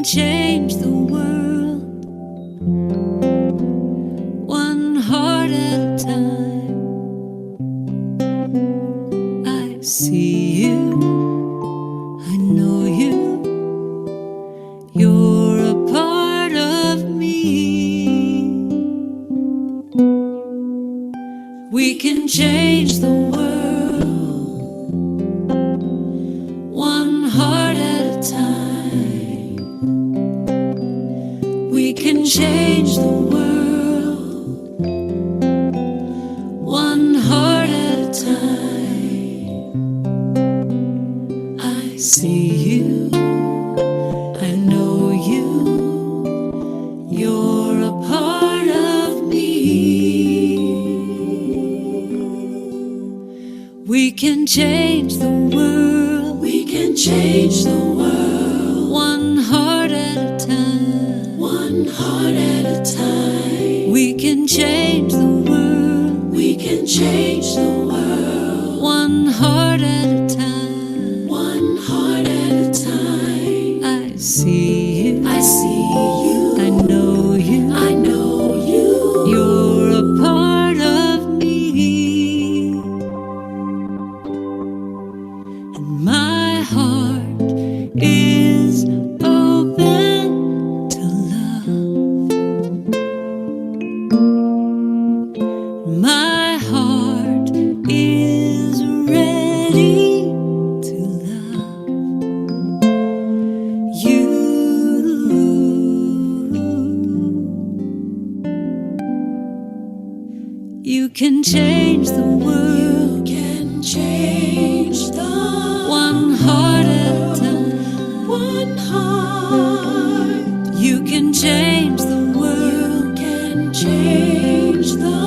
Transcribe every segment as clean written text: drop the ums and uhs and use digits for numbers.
can change the world one heart at a time. I see you, I know you, you're a part of me. We can change the world one heart at a time. We can change the world one heart at a time. I see you, I know you, you're a part of me. We can change the world, we can change the world one heart at a time, one heart at a time. We can change the world, we can change the world one heart at a time, one heart at a time. I see you, I see you, I know you, I know you, you're a part of me. And my heart is open to love. My heart is ready to love you. You can change the world, you can change the one heart at a time, one heart. You can change the world, you can change the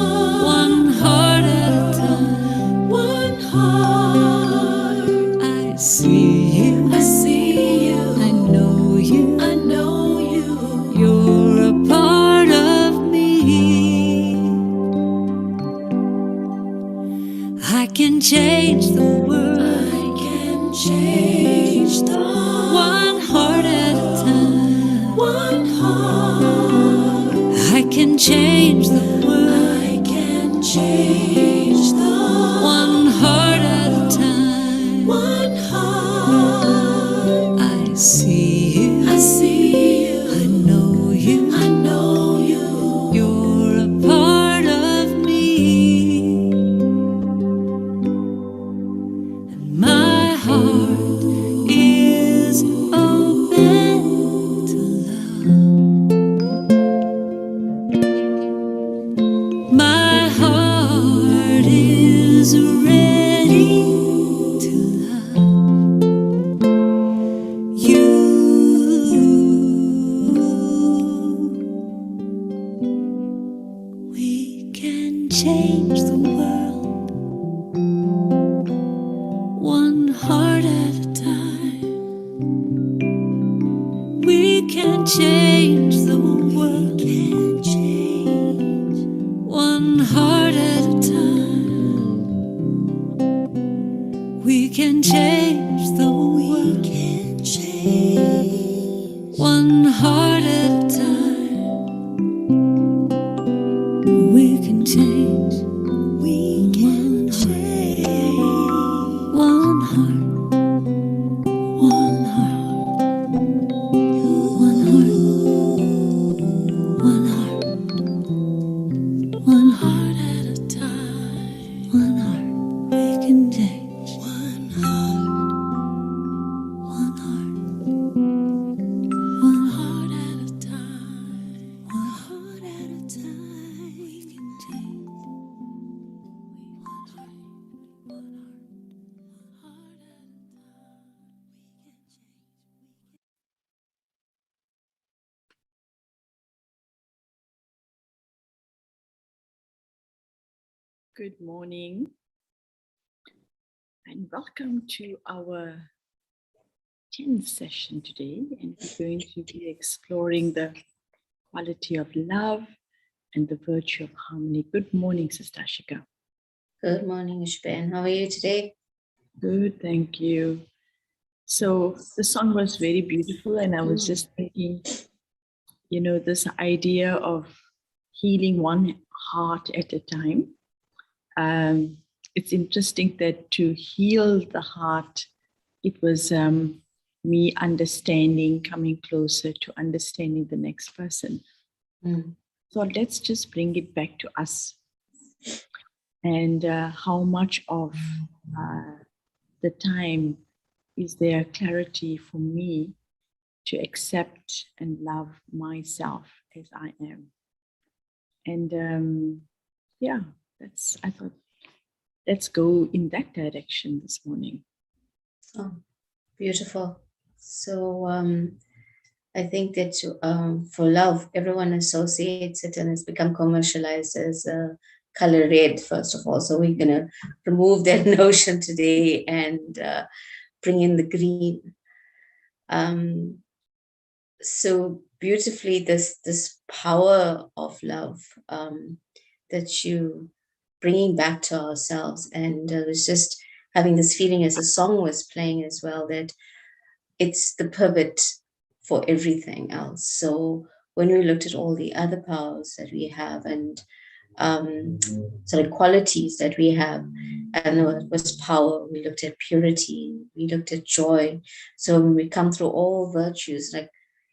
one heart at a time, one heart. I see you, I see you, I know you, I know you, you're a part of me. I can change the world, I can change the one heart at a time, one heart. I can change the world, I can change the one heart at a time, one heart. I see you, I see you, I know you, I know you, you're a part of me. And my heart is open to love. My heart is ready to love you. We can change the world one heart at a time. We can change the world, can change one heart at a time. We can change the world, can change one heart at a time. We can change, we can change one heart, one heart, one heart, one heart, one heart at a time, one heart. We can change one heart, one heart, one heart at a time, one heart at a time. We can change one heart, one heart at a time. We can change. Good morning and welcome to our 10th session today, and we're going to be exploring the quality of love and the virtue of harmony. Good morning, Sister Ashika. Good morning, Ishben. How are you today? Good, thank you. So the song was very beautiful, and I was just thinking, this idea of healing one heart at a time. It's interesting that to heal the heart, it was me understanding, coming closer to understanding the next person. So let's just bring it back to us, and how much of the time is there clarity for me to accept and love myself as I am. And I thought, let's go in that direction this morning. Oh, beautiful. So I think that for love, everyone associates it and it's become commercialized as color red, first of all. So we're going to remove that notion today and bring in the green. So beautifully, this power of love that you bringing back to ourselves. And I was just having this feeling as the song was playing as well, that it's the pivot for everything else. So when we looked at all the other powers that we have and sort of qualities that we have, and it was power, we looked at purity, we looked at joy. So when we come through all virtues, like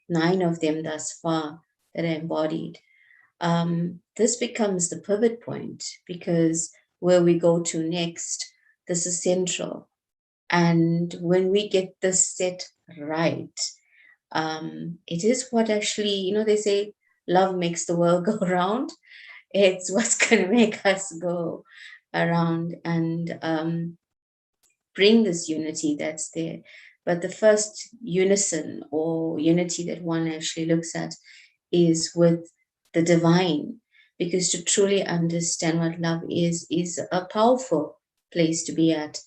9 of them thus far that are embodied, this becomes the pivot point, because where we go to next, this is central. And when we get this set right, it is what actually, they say love makes the world go round. It's what's going to make us go around and bring this unity that's there. But the first unison or unity that one actually looks at is with the divine, because to truly understand what love is a powerful place to be at.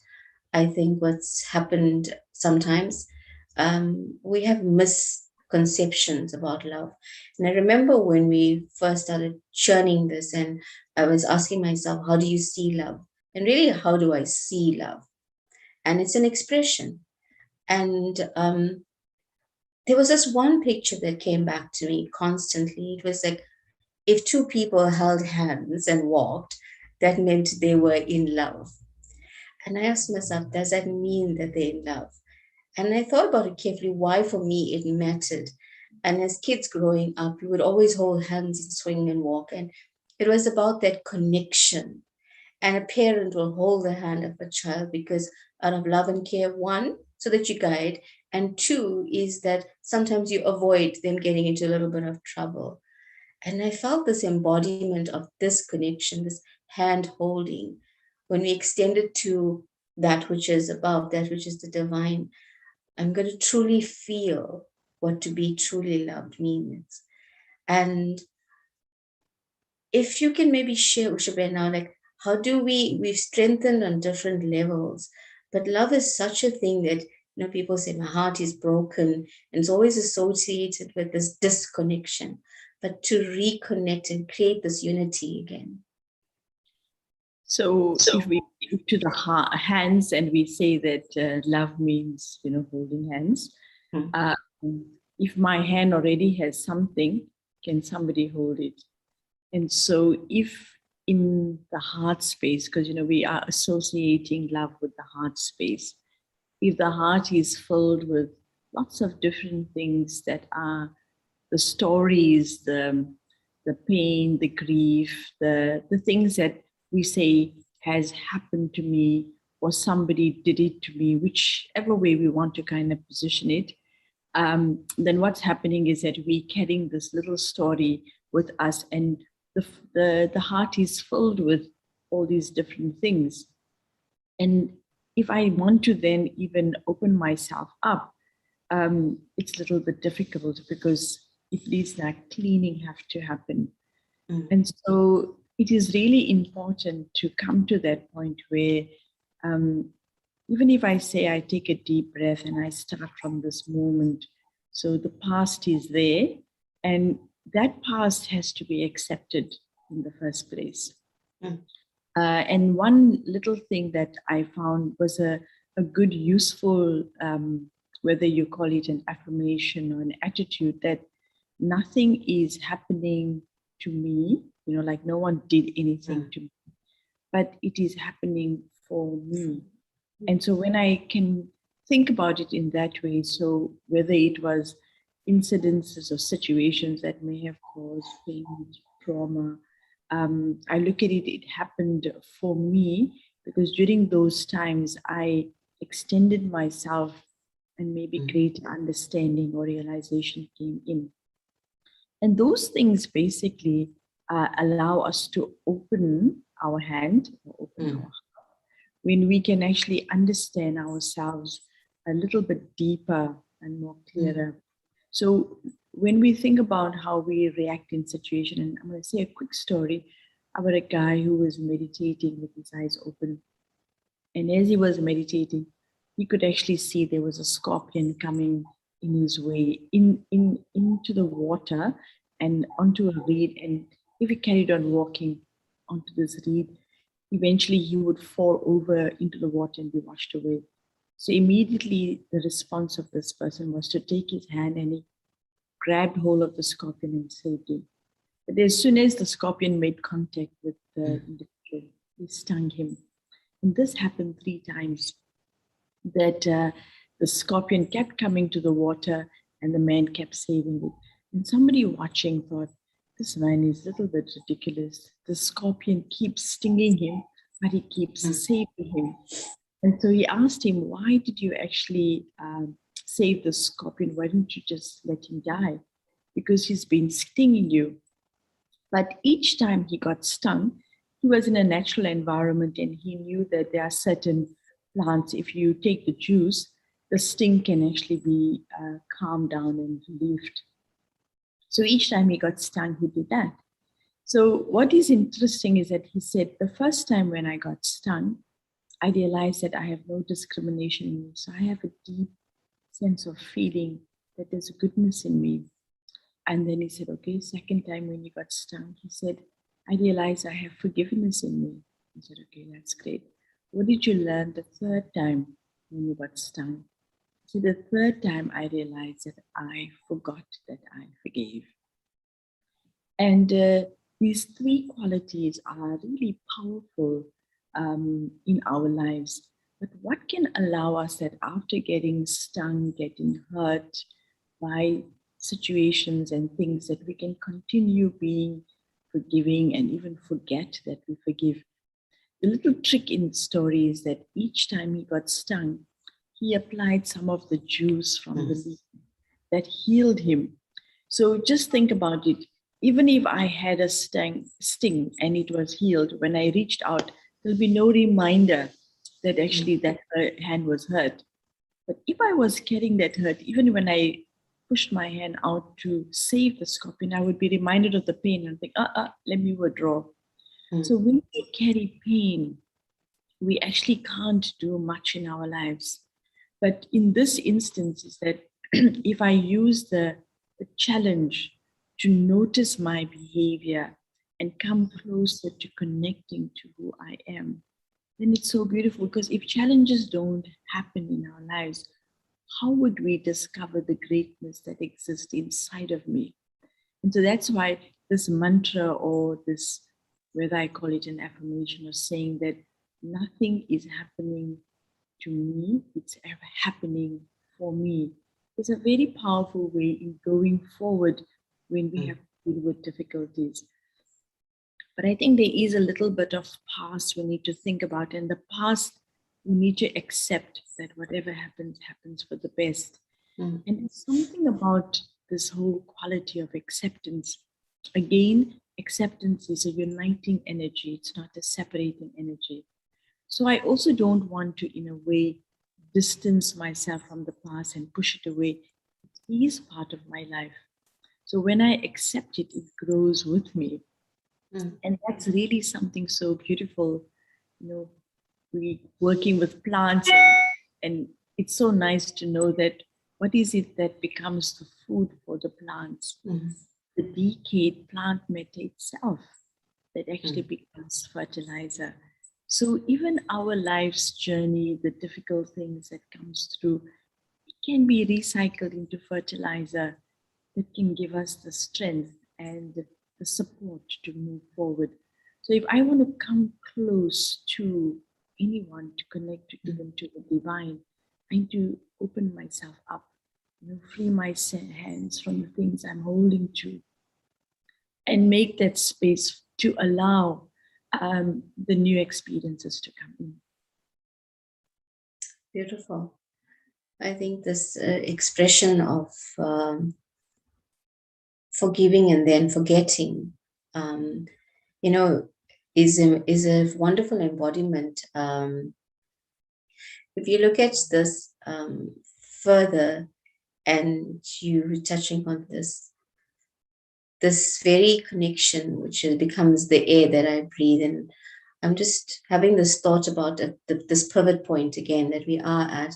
I think what's happened sometimes, we have misconceptions about love. And I remember when we first started churning this, and I was asking myself, how do you see love? And really, how do I see love? And it's an expression. And there was this one picture that came back to me constantly. It was like, if 2 people held hands and walked, that meant they were in love. And I asked myself, does that mean that they're in love? And I thought about it carefully, why for me it mattered. And as kids growing up, we would always hold hands and swing and walk. And it was about that connection. And a parent will hold the hand of a child because out of love and care, 1, so that you guide. And 2 is that sometimes you avoid them getting into a little bit of trouble. And I felt this embodiment of this connection, this hand holding, when we extend it to that which is above, that which is the divine. I'm going to truly feel what to be truly loved means. And if you can maybe share, Ushabe, now, like, how do we've strengthened on different levels, but love is such a thing that, people say my heart is broken, and it's always associated with this disconnection, but to reconnect and create this unity again. So if we look to the hands and we say that love means, holding hands, if my hand already has something, can somebody hold it? And so if in the heart space, because, we are associating love with the heart space, if the heart is filled with lots of different things that are the stories, the pain, the grief, the things that we say has happened to me, or somebody did it to me, whichever way we want to kind of position it, then what's happening is that we're carrying this little story with us, and the heart is filled with all these different things. And if I want to then even open myself up, it's a little bit difficult, because it needs like cleaning have to happen. And so it is really important to come to that point where even if I say I take a deep breath and I start from this moment, so the past is there, and that past has to be accepted in the first place. And one little thing that I found was a good, useful whether you call it an affirmation or an attitude, that nothing is happening to me, like no one did anything to me, but it is happening for me. And so when I can think about it in that way, so whether it was incidences or situations that may have caused pain, trauma, I look at it, it happened for me, because during those times I extended myself and maybe greater understanding or realization came in. And those things basically allow us to open our hand or open our heart, when we can actually understand ourselves a little bit deeper and more clearer. So when we think about how we react in situation, and I'm going to say a quick story about a guy who was meditating with his eyes open. And as he was meditating, he could actually see there was a scorpion coming in his way into the water and onto a reed. And if he carried on walking onto this reed, eventually he would fall over into the water and be washed away. So immediately the response of this person was to take his hand, and he grabbed hold of the scorpion and saved him. But as soon as the scorpion made contact with the individual, he stung him. And this happened 3 times, that the scorpion kept coming to the water and the man kept saving it. And somebody watching thought, this man is a little bit ridiculous. The scorpion keeps stinging him, but he keeps saving him. And so he asked him, why did you actually save the scorpion? Why didn't you just let him die? Because he's been stinging you. But each time he got stung, he was in a natural environment, and he knew that there are certain plants, if you take the juice, the sting can actually be calmed down and relieved. So each time he got stung, he did that. So what is interesting is that he said, the first time when I got stung, I realized that I have no discrimination in me. So I have a deep sense of feeling that there's a goodness in me. And then he said, okay, second time when you got stung, he said, I realized I have forgiveness in me. I said, okay, that's great. What did you learn the third time when you got stung? So the third time I realized that I forgot that I forgave. And these 3 qualities are really powerful in our lives. But what can allow us that after getting stung, getting hurt by situations and things, that we can continue being forgiving and even forget that we forgive? The little trick in the story is that each time he got stung, he applied some of the juice from the leaf that healed him. So just think about it. Even if I had a sting and it was healed, when I reached out, there'll be no reminder that actually that hand was hurt. But if I was carrying that hurt, even when I pushed my hand out to save the scorpion, I would be reminded of the pain and think, let me withdraw. So when we carry pain, we actually can't do much in our lives. But in this instance is that if I use the challenge to notice my behavior and come closer to connecting to who I am, then it's so beautiful. Because if challenges don't happen in our lives, how would we discover the greatness that exists inside of me? And so that's why this mantra, or this, whether I call it an affirmation or saying that nothing is happening to me, it's ever happening for me, is a very powerful way in going forward when we have to deal with difficulties. But I think there is a little bit of past we need to think about. In the past, we need to accept that whatever happens, happens for the best. And there's something about this whole quality of acceptance. Again, acceptance is a uniting energy. It's not a separating energy. So I also don't want to, in a way, distance myself from the past and push it away. It is part of my life. So when I accept it, it grows with me. And that's really something so beautiful. We working with plants, and it's so nice to know that what is it that becomes the food for the plants? The decayed plant matter itself that actually becomes fertilizer. So even our life's journey, the difficult things that comes through, it can be recycled into fertilizer that can give us the strength and the support to move forward. So if I want to come close to anyone, to connect even to the divine, I need to open myself up, free my hands from the things I'm holding to, and make that space to allow the new experiences to come in. Beautiful. I think this expression of forgiving and then forgetting, is a wonderful embodiment. If you look at this further, and you touching on this very connection, which becomes the air that I breathe, and I'm just having this thought about this pivot point again that we are at.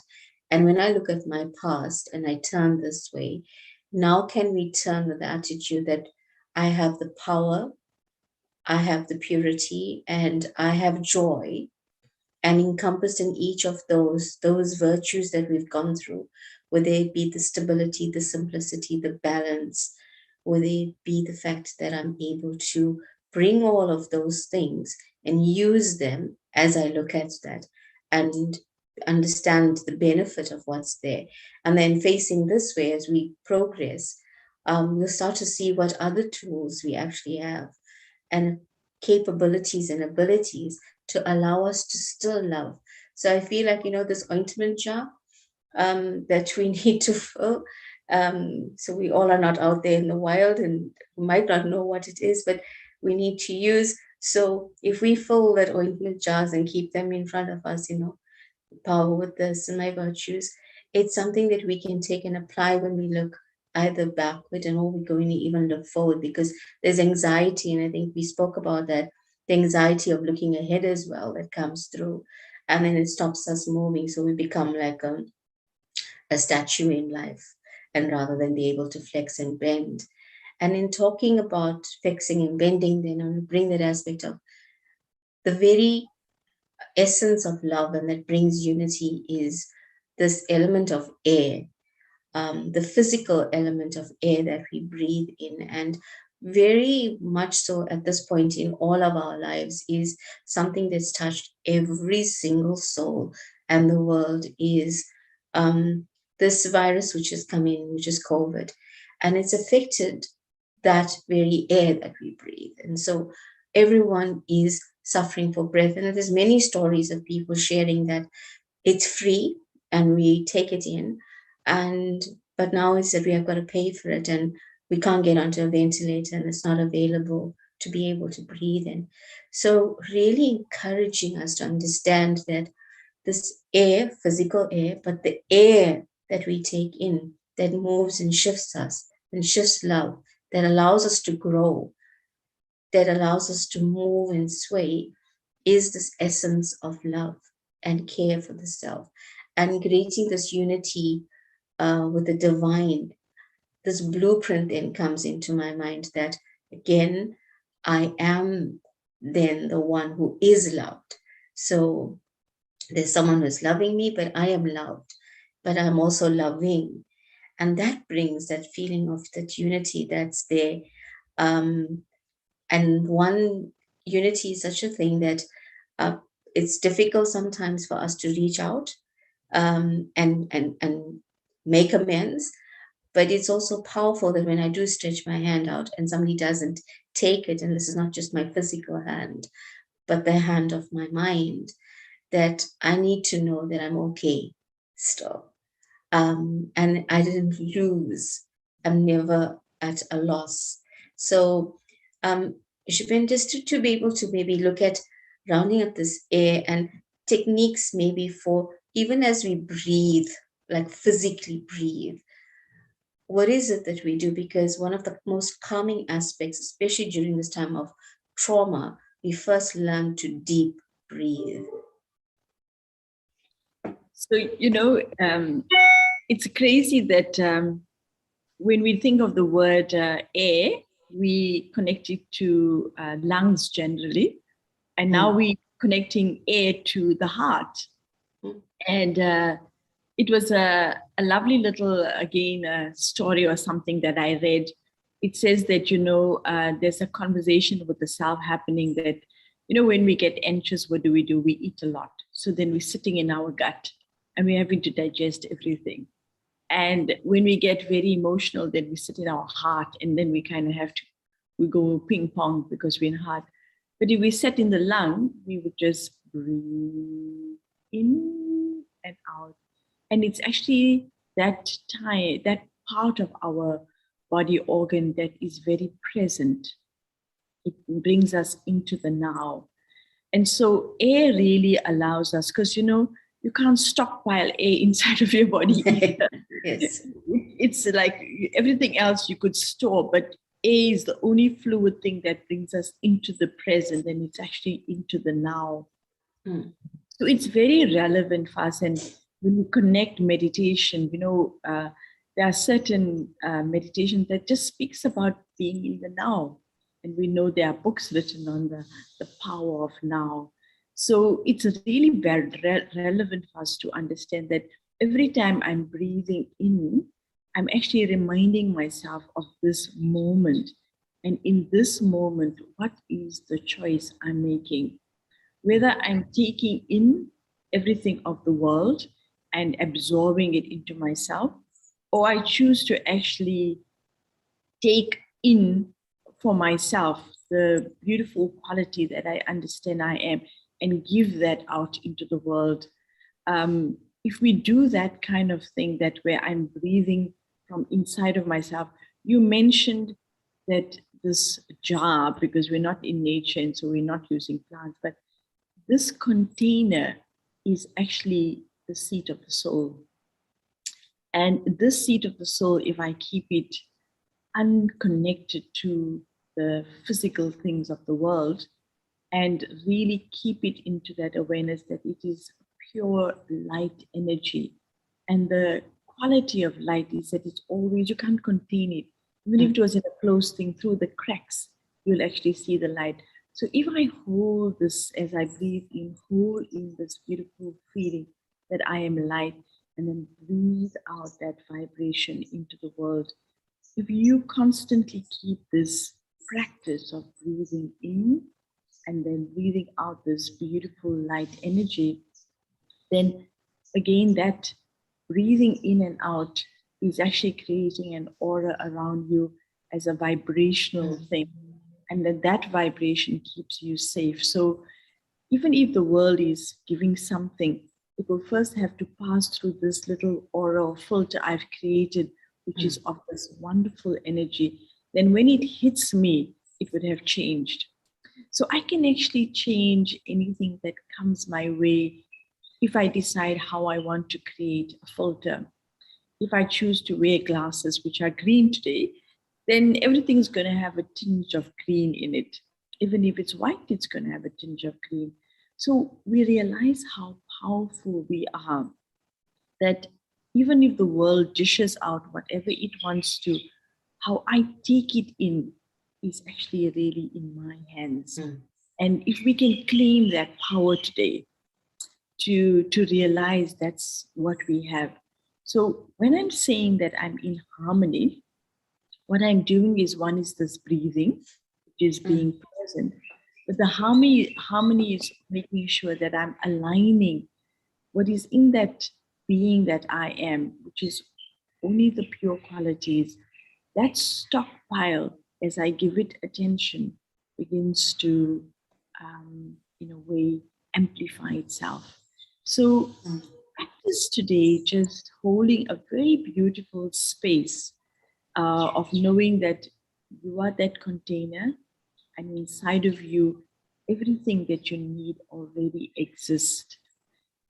And when I look at my past and I turn this way, now can we turn with the attitude that I have the power, I have the purity, and I have joy, and encompassed in each of those virtues that we've gone through, whether it be the stability, the simplicity, the balance, whether it be the fact that I'm able to bring all of those things and use them as I look at that and understand the benefit of what's there. And then facing this way as we progress, we'll start to see what other tools we actually have and capabilities and abilities to allow us to still love. So I feel like, this ointment jar that we need to fill. So we all are not out there in the wild and might not know what it is, but we need to use. So if we fill that ointment jars and keep them in front of us, power with this and my virtues, it's something that we can take and apply when we look either backward and or we're going to even look forward, because there's anxiety. And I think we spoke about that, the anxiety of looking ahead as well that comes through. And then it stops us moving. So we become like a statue in life, and rather than be able to flex and bend. And in talking about flexing and bending, then I will bring that aspect of the very essence of love, and that brings unity, is this element of air, the physical element of air that we breathe in. And very much so at this point in all of our lives is something that's touched every single soul and the world, is this virus which has come in, which is COVID, and it's affected that very air that we breathe. And so everyone is suffering for breath. And there's many stories of people sharing that it's free and we take it in, but now it's that we have got to pay for it, and we can't get onto a ventilator, and it's not available to be able to breathe in. So really encouraging us to understand that this air, physical air, but the air that we take in that moves and shifts us and shifts love, that allows us to grow, that allows us to move and sway, is this essence of love and care for the self, and creating this unity with the divine. This blueprint then comes into my mind that, again, I am then the one who is loved. So there's someone who's loving me, but I am loved, but I'm also loving. And that brings that feeling of that unity that's there. And one unity is such a thing that it's difficult sometimes for us to reach out and make amends. But it's also powerful that when I do stretch my hand out and somebody doesn't take it, and this is not just my physical hand, but the hand of my mind, that I need to know that I'm okay still. And I didn't lose. I'm never at a loss. So, Shubin, just to be able to maybe look at rounding up this air and techniques maybe for even as we breathe, like physically breathe, what is it that we do? Because one of the most calming aspects, especially during this time of trauma, we first learn to deep breathe. So, it's crazy that when we think of the word air, we connect it to lungs generally. And now we're connecting air to the heart. And it was a a lovely little, again, story or something that I read. It says that, there's a conversation with the self happening that, when we get anxious, what do? We eat a lot. So then we're sitting in our gut and we're having to digest everything. And when we get very emotional, then we sit in our heart and then we kind of we go ping pong because we're in heart. But if we sat in the lung, we would just breathe in and out. And it's actually that time, that part of our body organ that is very present. It brings us into the now. And so air really allows us, because, you can't stockpile air inside of your body either. Yes. It's like everything else you could store, but air is the only fluid thing that brings us into the present, and it's actually into the now. So it's very relevant for us. And when you connect meditation, there are certain meditations that just speaks about being in the now. And we know there are books written on the power of now. So it's really very relevant for us to understand that every time I'm breathing in, I'm actually reminding myself of this moment. And in this moment, what is the choice I'm making? Whether I'm taking in everything of the world and absorbing it into myself, or I choose to actually take in for myself the beautiful quality that I understand I am and give that out into the world. If we do that kind of thing, that where I'm breathing from inside of myself, you mentioned that this jar, because we're not in nature and so we're not using plants, but this container is actually the seat of the soul. And this seat of the soul, if I keep it unconnected to the physical things of the world and really keep it into that awareness that it is pure light energy. And the quality of light is that it's always, you can't contain it. Even if it was in a closed thing, through the cracks, you'll actually see the light. So if I hold this as I breathe in, hold in this beautiful feeling that I am light, and then breathe out that vibration into the world. If you constantly keep this practice of breathing in and then breathing out this beautiful light energy, then again, that breathing in and out is actually creating an aura around you as a vibrational thing. And then that vibration keeps you safe. So even if the world is giving something, it will first have to pass through this little aura or filter I've created, which is of this wonderful energy. Then when it hits me, it would have changed. So I can actually change anything that comes my way if I decide how I want to create a filter. If I choose to wear glasses, which are green today, then everything is going to have a tinge of green in it. Even if it's white, it's going to have a tinge of green. So we realize how powerful we are, that even if the world dishes out whatever it wants to, how I take it in is actually really in my hands. And if we can claim that power today, to realize that's what we have. So when I'm saying that I'm in harmony, what I'm doing is, one is this breathing, which is being present. But the harmony is making sure that I'm aligning what is in that being that I am, which is only the pure qualities. That stockpile, as I give it attention, begins to, in a way, amplify itself. So practice today just holding a very beautiful space of knowing that you are that container, and inside of you, everything that you need already exists.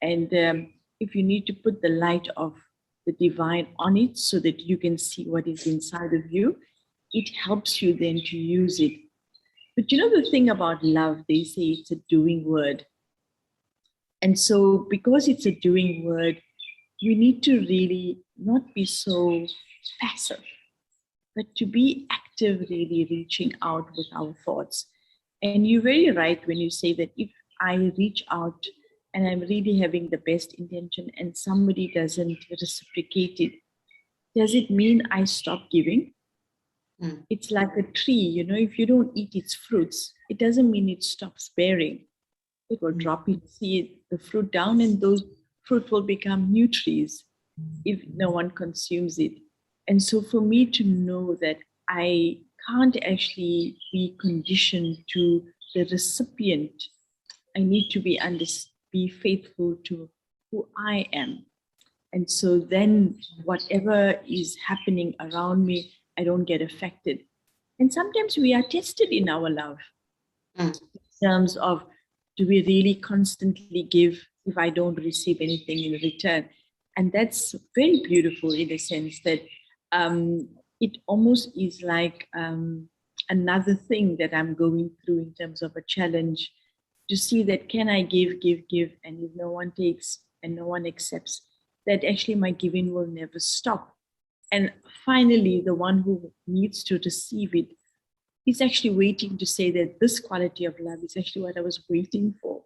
And if you need to put the light of the divine on it so that you can see what is inside of you, it helps you then to use it. But you know the thing about love, they say it's a doing word. And so because it's a doing word, you need to really not be so passive, but to be active, really reaching out with our thoughts. And you're very right when you say that if I reach out and I'm really having the best intention and somebody doesn't reciprocate it, does it mean I stop giving? It's like a tree, if you don't eat its fruits, it doesn't mean it stops bearing. It will drop its seed, the fruit down, and those fruit will become new trees if no one consumes it. And so for me to know that I can't actually be conditioned to the recipient, I need to be faithful to who I am. And so then whatever is happening around me, I don't get affected. And sometimes we are tested in our love in terms of, do we really constantly give if I don't receive anything in return? And that's very beautiful in a sense that it almost is like another thing that I'm going through in terms of a challenge, to see that can I give, and if no one takes and no one accepts, that actually my giving will never stop. And finally, the one who needs to receive it is actually waiting to say that this quality of love is actually what I was waiting for.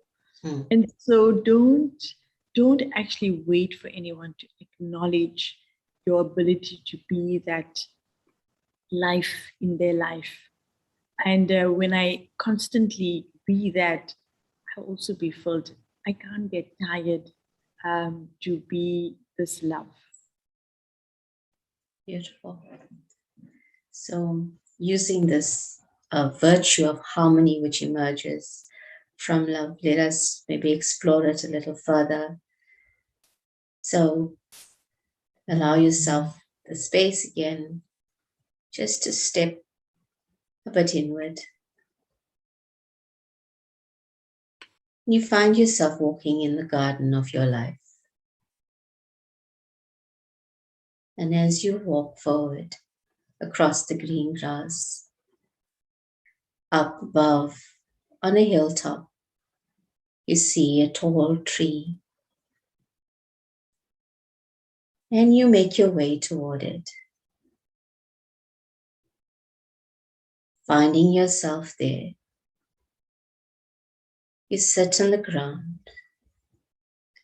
And so don't actually wait for anyone to acknowledge your ability to be that life in their life. And when I constantly be that, I also be filled. I can't get tired to be this love. Beautiful. So using this virtue of harmony which emerges from love, let us maybe explore it a little further. So allow yourself the space again, just to step a bit inward. You find yourself walking in the garden of your life. And as you walk forward across the green grass, up above on a hilltop, you see a tall tree. And you make your way toward it, finding yourself there. You sit on the ground,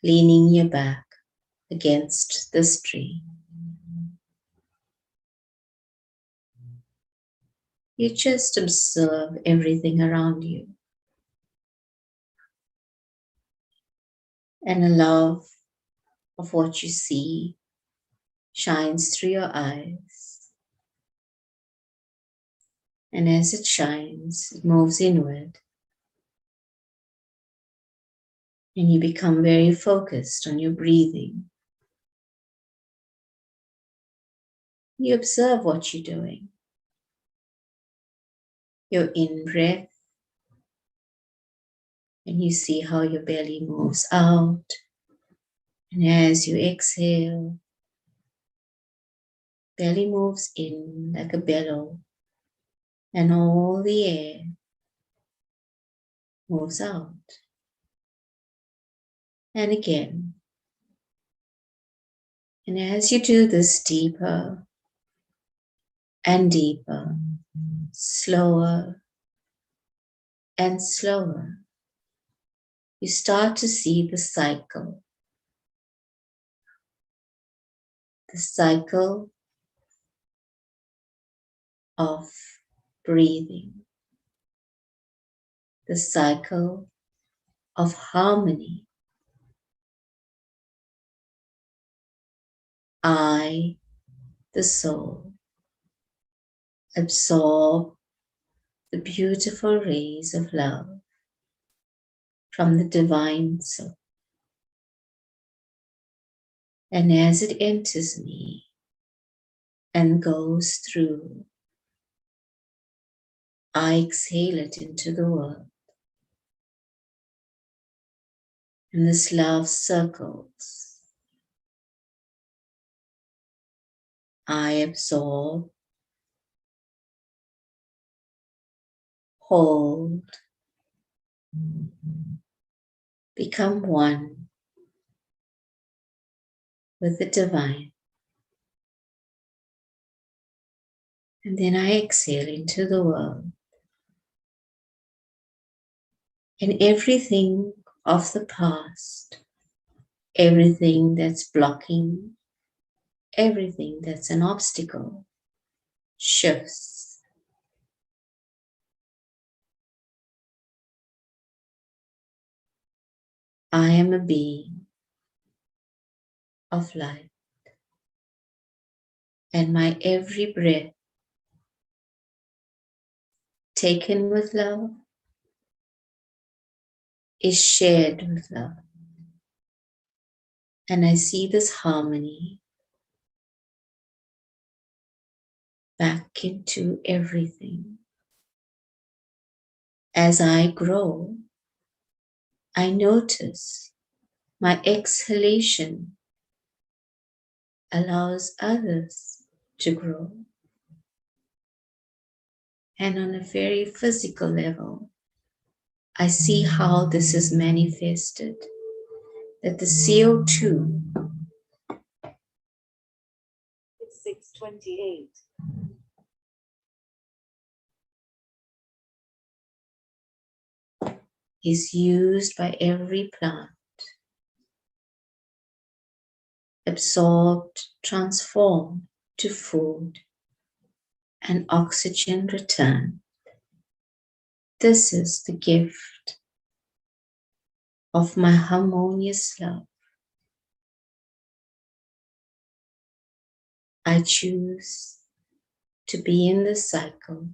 leaning your back against this tree. You just observe everything around you and a love of what you see shines through your eyes. And as it shines, it moves inward. And you become very focused on your breathing. You observe what you're doing. Your in-breath, and you see how your belly moves out. And as you exhale, belly moves in like a bellow, and all the air moves out. And again. And as you do this deeper and deeper, slower and slower, you start to see the cycle of breathing, the cycle of harmony. I, the soul, absorb the beautiful rays of love from the divine soul. And as it enters me and goes through, I exhale it into the world. And this love circles. I absorb, hold, become one with the divine. And then I exhale into the world. And everything of the past, everything that's blocking, everything that's an obstacle shifts. I am a being of light, and my every breath taken with love is shared with love. And I see this harmony back into everything. As I grow, I notice my exhalation allows others to grow. And on a very physical level, I see how this is manifested. That the CO2, it's 6:28. Is used by every plant, absorbed, transformed to food, and oxygen returned. This is the gift of my harmonious love. I choose to be in the cycle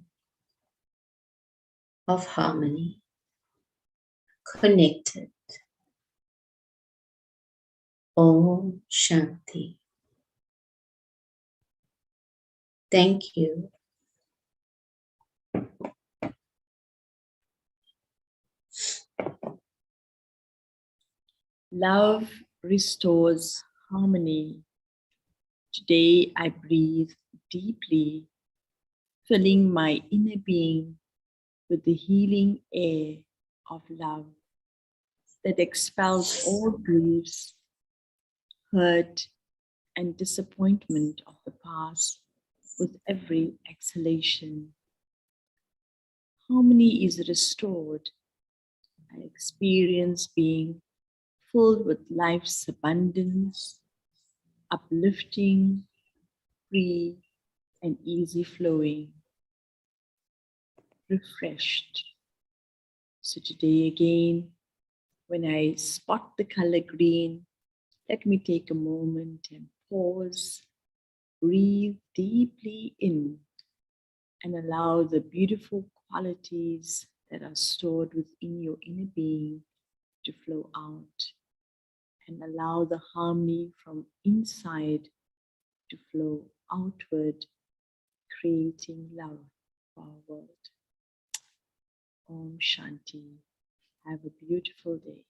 of harmony, connected. Om Shanti. Thank you. Love restores harmony. Today I breathe deeply, filling my inner being with the healing air of love that expels all griefs, hurt, and disappointment of the past with every exhalation. Harmony is restored. I experience being filled with life's abundance, uplifting, free, and easy flowing, refreshed. So today again, when I spot the color green, let me take a moment and pause, breathe deeply in, and allow the beautiful qualities that are stored within your inner being to flow out, and allow the harmony from inside to flow outward, creating love for our world. Om Shanti. Have a beautiful day.